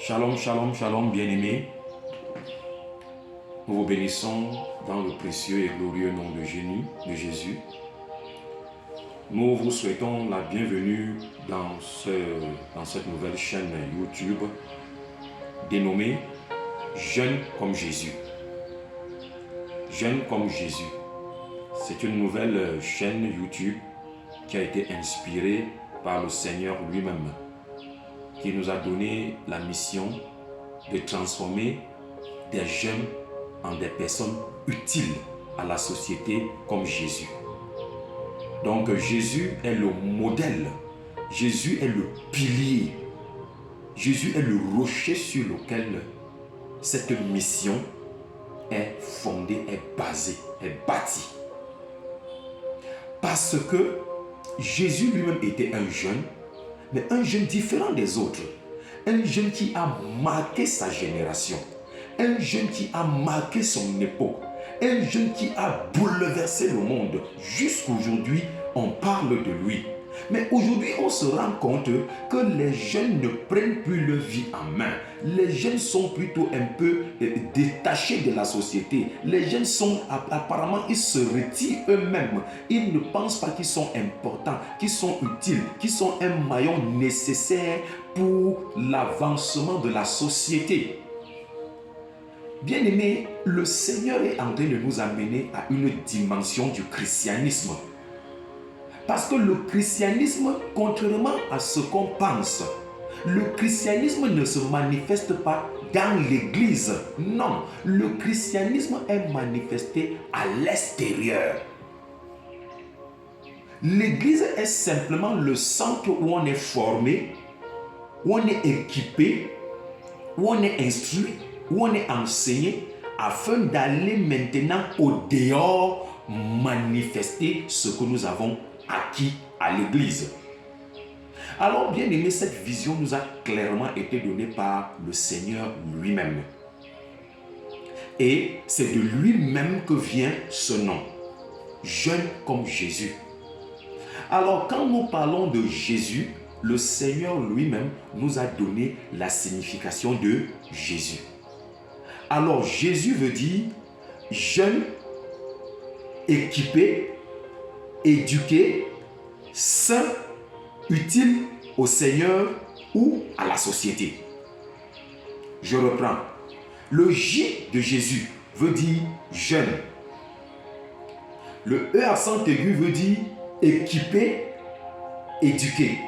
Shalom, shalom, shalom, bien-aimés. Nous vous bénissons dans le précieux et glorieux nom de Jésus. Nous vous souhaitons la bienvenue dans cette nouvelle chaîne YouTube dénommée Jeunes comme Jésus. Jeunes comme Jésus. C'est une nouvelle chaîne YouTube qui a été inspirée par le Seigneur lui-même, qui nous a donné la mission de transformer des jeunes en des personnes utiles à la société comme Jésus. Donc Jésus est le modèle, Jésus est le pilier, Jésus est le rocher sur lequel cette mission est fondée, est basée, est bâtie. Parce que Jésus lui-même était un jeune, mais un jeune différent des autres. Un jeune qui a marqué sa génération. Un jeune qui a marqué son époque. Un jeune qui a bouleversé le monde. Jusqu'aujourd'hui, on parle de lui. Mais aujourd'hui, on se rend compte que les jeunes ne prennent plus leur vie en main. Les jeunes sont plutôt un peu détachés de la société. Les jeunes sont, apparemment, ils se retirent eux-mêmes. Ils ne pensent pas qu'ils sont importants, qu'ils sont utiles, qu'ils sont un maillon nécessaire pour l'avancement de la société. Bien-aimés, le Seigneur est en train de nous amener à une dimension du christianisme. Parce que le christianisme, contrairement à ce qu'on pense, le christianisme ne se manifeste pas dans l'église. Non, le christianisme est manifesté à l'extérieur. L'église est simplement le centre où on est formé, où on est équipé, où on est instruit, où on est enseigné, afin d'aller maintenant au dehors manifester ce que nous avons acquis à l'église. Alors, bien aimé, cette vision nous a clairement été donnée par le Seigneur lui-même. Et c'est de lui-même que vient ce nom, jeune comme Jésus. Alors, quand nous parlons de Jésus, le Seigneur lui-même nous a donné la signification de Jésus. Alors, Jésus veut dire jeune, équipé, éduqué, saint, utile au Seigneur ou à la société. Je reprends. Le J de Jésus veut dire jeune. Le E accent aigu veut dire équipé, éduqué.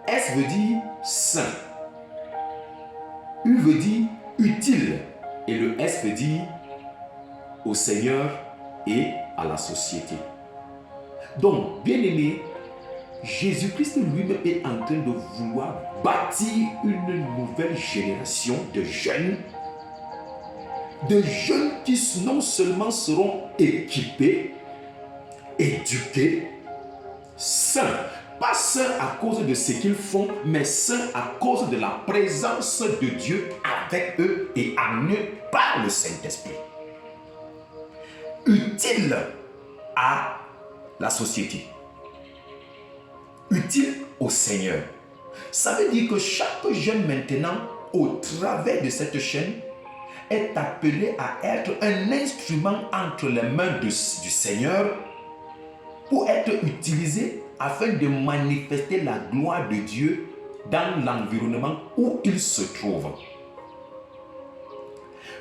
S veut dire saint. U veut dire utile. Et le S veut dire au Seigneur et à la société. Donc, bien aimé, Jésus-Christ lui-même est en train de vouloir bâtir une nouvelle génération de jeunes qui non seulement seront équipés, éduqués, saints, pas saints à cause de ce qu'ils font, mais saints à cause de la présence de Dieu avec eux et en eux par le Saint-Esprit. Utile à la société, utile au Seigneur. Ça veut dire que chaque jeune maintenant, au travers de cette chaîne, est appelé à être un instrument entre les mains du Seigneur pour être utilisé afin de manifester la gloire de Dieu dans l'environnement où il se trouve.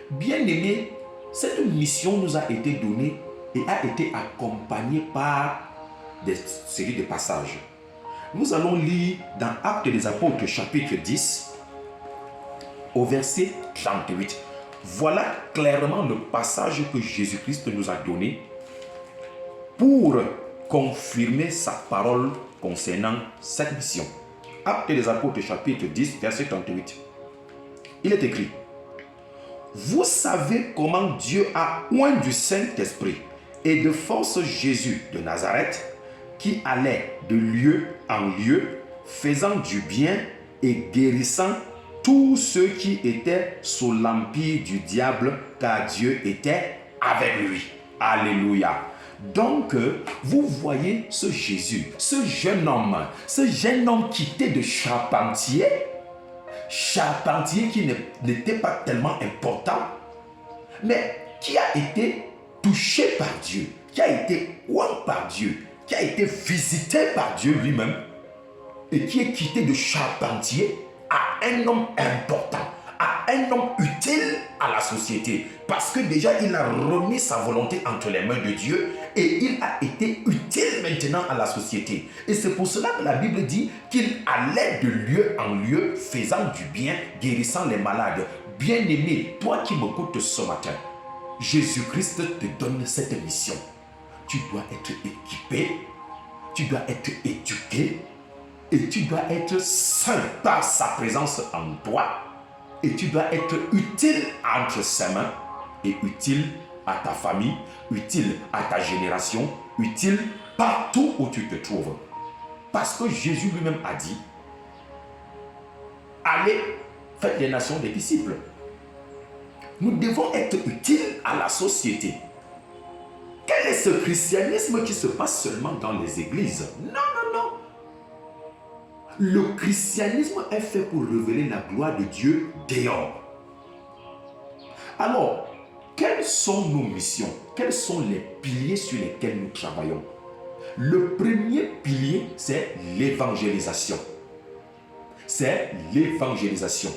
Bien-aimés, cette mission nous a été donnée et a été accompagnée par des séries de passages. Nous allons lire dans Actes des Apôtres chapitre 10 au verset 38. Voilà clairement le passage que Jésus-Christ nous a donné pour confirmer sa parole concernant cette mission. Actes des Apôtres chapitre 10 verset 38. Il est écrit: vous savez comment Dieu a oint du Saint-Esprit et de force Jésus de Nazareth, qui allait de lieu en lieu, faisant du bien et guérissant tous ceux qui étaient sous l'empire du diable, car Dieu était avec lui. Alléluia. Donc, vous voyez ce Jésus, ce jeune homme qui était de charpentier, charpentier qui n'était pas tellement important, mais qui a été touché par Dieu, qui a été oint par Dieu, qui a été visité par Dieu lui-même et qui est quitté de charpentier à un homme important, à un homme utile à la société. Parce que déjà, il a remis sa volonté entre les mains de Dieu et il a été utile maintenant à la société. Et c'est pour cela que la Bible dit qu'il allait de lieu en lieu, faisant du bien, guérissant les malades. Bien-aimé, toi qui m'écoutes ce matin, Jésus-Christ te donne cette mission. Tu dois être équipé, tu dois être éduqué et tu dois être saint par sa présence en toi. Et tu dois être utile entre ses mains et utile à ta famille, utile à ta génération, utile partout où tu te trouves. Parce que Jésus lui-même a dit, allez, faites les nations des disciples. Nous devons être utiles à la société. Quel est ce christianisme qui se passe seulement dans les églises? Non, non, non. Le christianisme est fait pour révéler la gloire de Dieu dehors. Alors, quelles sont nos missions? Quels sont les piliers sur lesquels nous travaillons? Le premier pilier, c'est l'évangélisation. C'est l'évangélisation.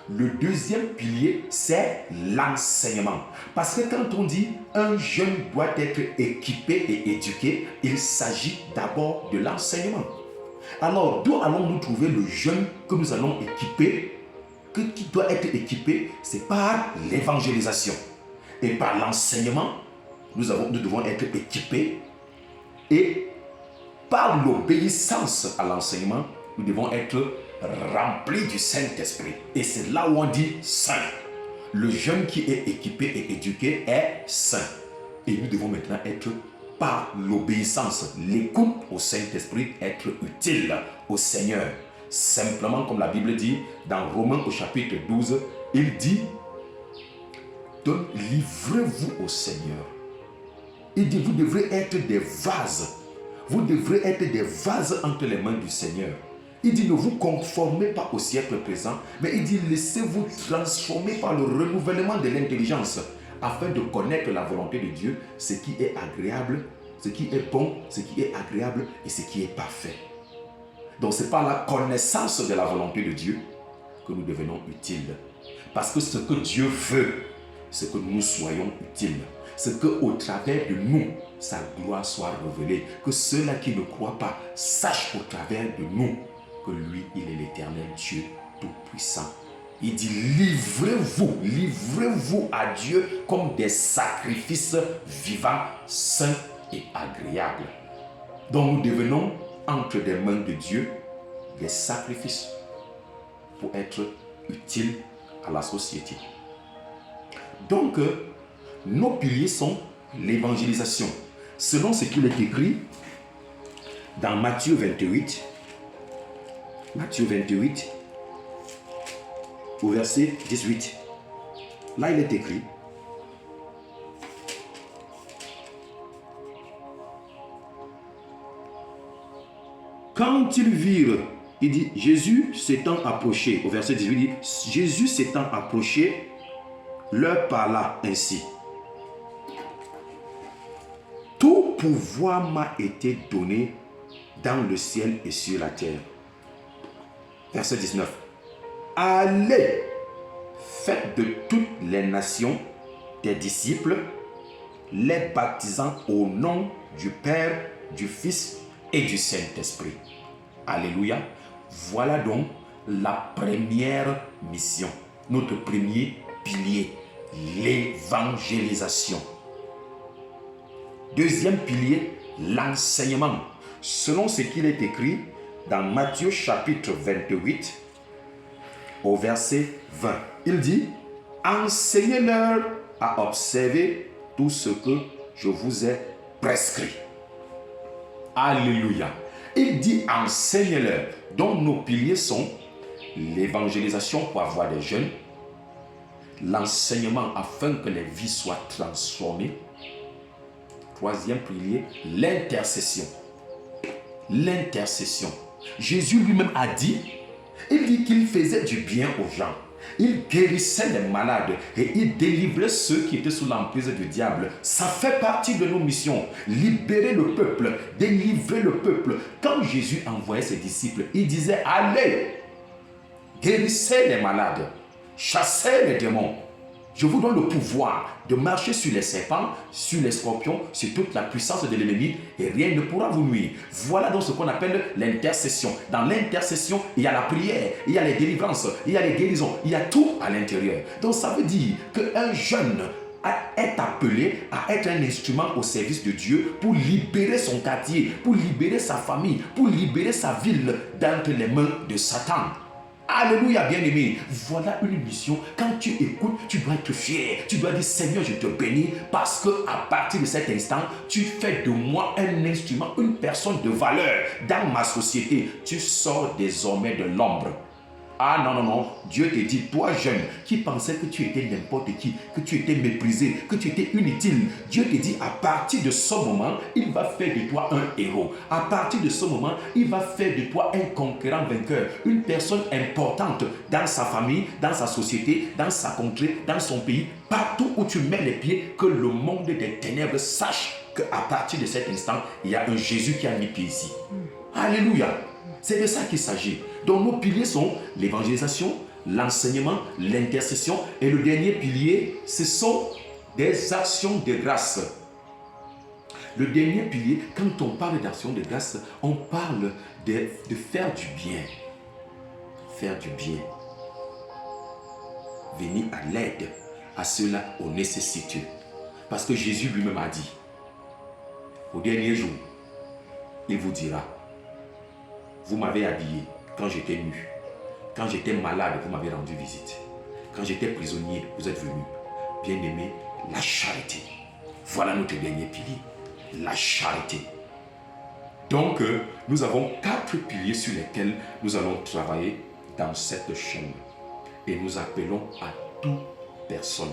Le deuxième pilier, c'est l'enseignement. Parce que quand on dit un jeune doit être équipé et éduqué, il s'agit d'abord de l'enseignement. Alors, d'où allons-nous trouver le jeune que nous allons équiper, qui doit être équipé? C'est par l'évangélisation. Et par l'enseignement, nous devons être équipés. Et par l'obéissance à l'enseignement, nous devons être remplis du Saint-Esprit. Et c'est là où on dit saint. Le jeune qui est équipé et éduqué est saint. Et nous devons maintenant être par l'obéissance, l'écoute au Saint-Esprit, être utile au Seigneur. Simplement comme la Bible dit dans Romains au chapitre 12, il dit, livrez-vous au Seigneur. Il dit, vous devrez être des vases. Vous devrez être des vases entre les mains du Seigneur. Il dit, ne vous conformez pas au siècle présent, mais il dit, laissez-vous transformer par le renouvellement de l'intelligence, afin de connaître la volonté de Dieu, ce qui est agréable, ce qui est bon, ce qui est agréable et ce qui est parfait. Donc c'est par la connaissance de la volonté de Dieu que nous devenons utiles. Parce que ce que Dieu veut, c'est que nous soyons utiles. C'est qu'au travers de nous, sa gloire soit révélée. Que ceux-là qui ne croient pas sachent au travers de nous que lui, il est l'éternel Dieu tout-puissant. Il dit, livrez-vous à Dieu comme des sacrifices vivants, saints et agréables. Donc nous devenons entre les mains de Dieu des sacrifices pour être utiles à la société. Donc, nos piliers sont l'évangélisation. Selon ce qu'il est écrit dans Matthieu 28, au verset 18. Là, il est écrit, quand ils virent, il dit, Jésus s'étant approché, au verset 18, il dit, Jésus s'étant approché, leur parla ainsi. Tout pouvoir m'a été donné dans le ciel et sur la terre. Verset 19. Allez, faites de toutes les nations des disciples, les baptisant au nom du Père, du Fils et du Saint-Esprit. Alléluia. Voilà donc la première mission, notre premier pilier, l'évangélisation. Deuxième pilier, l'enseignement. Selon ce qu'il est écrit dans Matthieu chapitre 28, au verset 20, il dit, enseignez-leur à observer tout ce que je vous ai prescrit. Alléluia. Il dit, enseignez-leur. Donc nos piliers sont l'évangélisation pour avoir des jeunes, l'enseignement afin que les vies soient transformées. Troisième pilier, l'intercession. L'intercession. Jésus lui-même a dit, Il dit qu'il faisait du bien aux gens. Il guérissait les malades et il délivrait ceux qui étaient sous l'emprise du diable. Ça fait partie de nos missions. Libérer le peuple, délivrer le peuple. Quand Jésus envoyait ses disciples, il disait, allez, guérissez les malades, chassez les démons. Je vous donne le pouvoir de marcher sur les serpents, sur les scorpions, sur toute la puissance de l'ennemi et rien ne pourra vous nuire. Voilà donc ce qu'on appelle l'intercession. Dans l'intercession, il y a la prière, il y a les délivrances, il y a les guérisons, il y a tout à l'intérieur. Donc ça veut dire qu'un jeune est appelé à être un instrument au service de Dieu pour libérer son quartier, pour libérer sa famille, pour libérer sa ville d'entre les mains de Satan. Alléluia, bien-aimé. Voilà une mission. Quand tu écoutes, tu dois être fier. Tu dois dire, Seigneur, je te bénis parce que à partir de cet instant, tu fais de moi un instrument, une personne de valeur dans ma société. Tu sors désormais de l'ombre. Ah non, non, non. Dieu te dit, toi jeune, qui pensais que tu étais n'importe qui, que tu étais méprisé, que tu étais inutile. Dieu te dit, à partir de ce moment, il va faire de toi un héros. À partir de ce moment, il va faire de toi un conquérant vainqueur. Une personne importante dans sa famille, dans sa société, dans sa contrée, dans son pays. Partout où tu mets les pieds, que le monde des ténèbres sache qu'à partir de cet instant, il y a un Jésus qui a mis pied ici. Alléluia. C'est de ça qu'il s'agit. Donc nos piliers sont l'évangélisation, l'enseignement, l'intercession. Et le dernier pilier, ce sont des actions de grâce. Le dernier pilier, quand on parle d'actions de grâce, on parle de faire du bien. Faire du bien. Venir à l'aide à ceux-là au nécessiteux. Parce que Jésus lui-même a dit, au dernier jour, il vous dira, vous m'avez habillé quand j'étais nu. Quand j'étais malade, vous m'avez rendu visite. Quand j'étais prisonnier, vous êtes venu. Bien-aimé, la charité. Voilà notre dernier pilier. La charité. Donc, nous avons 4 piliers sur lesquels nous allons travailler dans cette chaîne. Et nous appelons à toute personne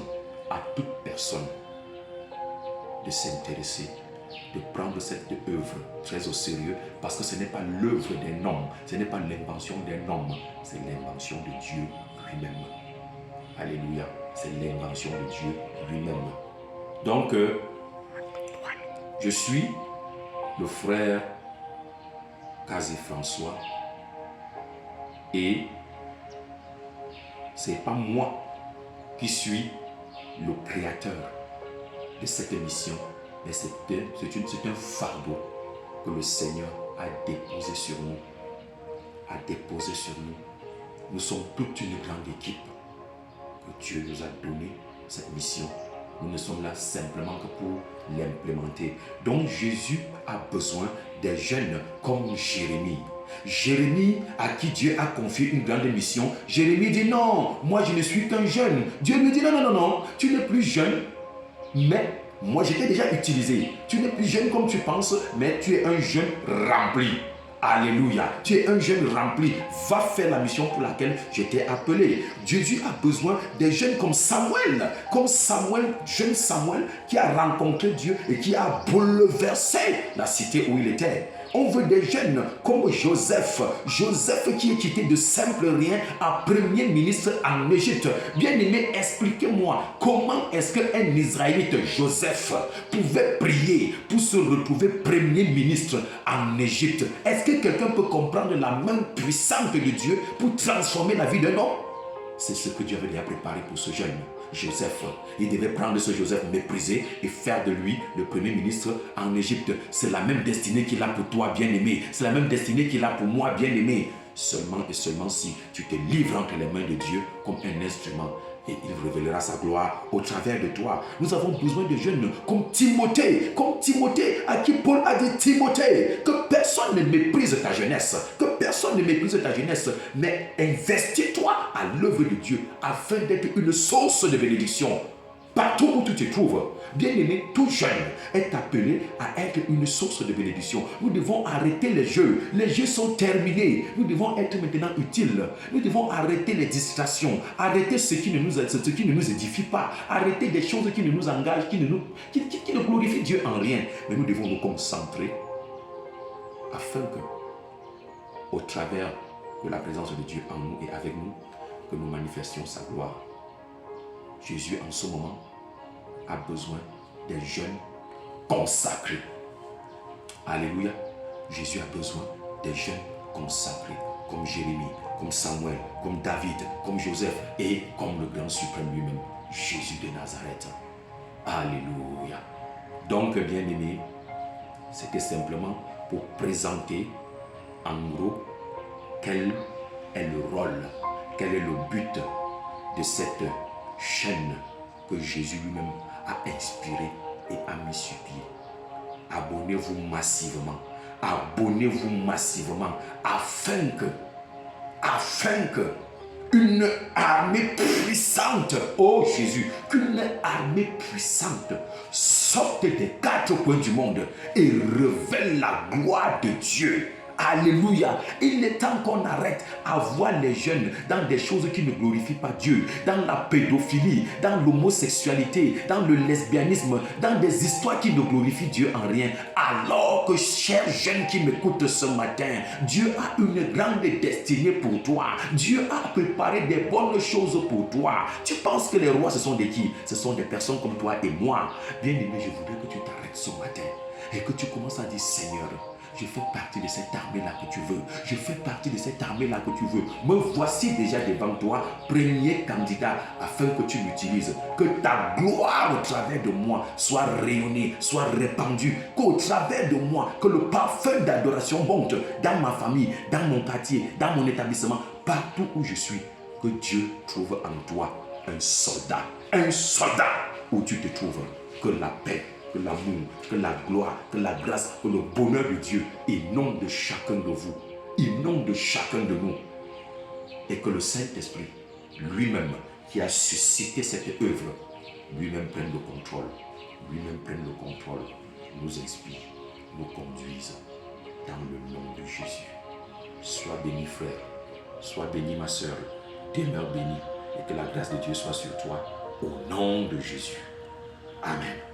de s'intéresser, de prendre cette œuvre très au sérieux, parce que ce n'est pas l'œuvre d'un homme, ce n'est pas l'invention d'un homme, c'est l'invention de Dieu lui-même. Alléluia, c'est l'invention de Dieu lui-même. Donc, je suis le frère Kazé François et c'est pas moi qui suis le créateur de cette mission, mais c'est un fardeau que le Seigneur a déposé sur nous. Nous sommes toute une grande équipe que Dieu nous a donné cette mission. Nous ne sommes là simplement que pour l'implémenter. Donc Jésus a besoin des jeunes comme Jérémie. Jérémie, à qui Dieu a confié une grande mission. Jérémie dit non, moi je ne suis qu'un jeune. Dieu lui dit non, non, non, non, tu n'es plus jeune, mais moi je t'ai déjà utilisé. Tu n'es plus jeune comme tu penses, mais tu es un jeune rempli. Alléluia. Tu es un jeune rempli. Va faire la mission pour laquelle je t'ai appelé. Jésus a besoin des jeunes comme Samuel. Comme Samuel, jeune Samuel, qui a rencontré Dieu et qui a bouleversé la cité où il était. On veut des jeunes comme Joseph. Joseph qui est quitté de simple rien à premier ministre en Égypte. Bien-aimé, expliquez-moi comment est-ce qu'un Israélite, Joseph, pouvait prier pour se retrouver premier ministre en Égypte. Est-ce que quelqu'un peut comprendre la main puissante de Dieu pour transformer la vie d'un homme? C'est ce que Dieu avait déjà préparé pour ce jeune. Joseph, il devait prendre ce Joseph méprisé et faire de lui le premier ministre en Égypte. C'est la même destinée qu'il a pour toi, bien-aimé. C'est la même destinée qu'il a pour moi, bien-aimé. Seulement et seulement si tu te livres entre les mains de Dieu comme un instrument, et il révélera sa gloire au travers de toi. Nous avons besoin de jeunes comme Timothée, à qui Paul a dit, Timothée, que personne ne méprise ta jeunesse, mais investis-toi à l'œuvre de Dieu afin d'être une source de bénédiction partout où tu te trouves. Bien-aimé, tout jeune est appelé à être une source de bénédiction. Nous devons arrêter les jeux. Les jeux sont terminés. Nous devons être maintenant utiles. Nous devons arrêter les distractions. Arrêter ce qui ne nous édifie pas. Arrêter des choses qui ne nous engagent, qui ne glorifient Dieu en rien. Mais nous devons nous concentrer afin que, au travers que la présence de Dieu en nous et avec nous, que nous manifestions sa gloire. Jésus, en ce moment, a besoin des jeunes consacrés. Alléluia. Jésus a besoin des jeunes consacrés, comme Jérémie, comme Samuel, comme David, comme Joseph et comme le grand suprême lui-même, Jésus de Nazareth. Alléluia. Donc, bien-aimés, c'était simplement pour présenter en gros quel est le rôle, quel est le but de cette chaîne que Jésus lui-même a inspirée et a mis sur pied. Abonnez-vous massivement afin que une armée puissante, oh Jésus, qu'une armée puissante sorte des quatre coins du monde et révèle la gloire de Dieu. Alléluia. Il est temps qu'on arrête à voir les jeunes dans des choses qui ne glorifient pas Dieu, dans la pédophilie, dans l'homosexualité, dans le lesbianisme, dans des histoires qui ne glorifient Dieu en rien. Alors que, chers jeunes qui m'écoutent ce matin, Dieu a une grande destinée pour toi. Dieu a préparé des bonnes choses pour toi. Tu penses que les rois, ce sont des qui? Ce sont des personnes comme toi et moi. Bien-aimé, je voudrais que tu t'arrêtes ce matin et que tu commences à dire, Seigneur, je fais partie de cette armée-là que tu veux. Je fais partie de cette armée-là que tu veux. Me voici déjà devant toi, premier candidat, afin que tu m'utilises. Que ta gloire au travers de moi soit rayonnée, soit répandue. Qu'au travers de moi, que le parfum d'adoration monte dans ma famille, dans mon quartier, dans mon établissement, partout où je suis. Que Dieu trouve en toi un soldat où tu te trouves. Que la paix, que l'amour, que la gloire, que la grâce, que le bonheur de Dieu inonde de chacun de vous, inonde de chacun de nous. Et que le Saint-Esprit, lui-même, qui a suscité cette œuvre, lui-même prenne le contrôle, nous inspire, nous conduise dans le nom de Jésus. Sois béni, frère, sois béni, ma sœur, demeure béni, et que la grâce de Dieu soit sur toi, au nom de Jésus. Amen.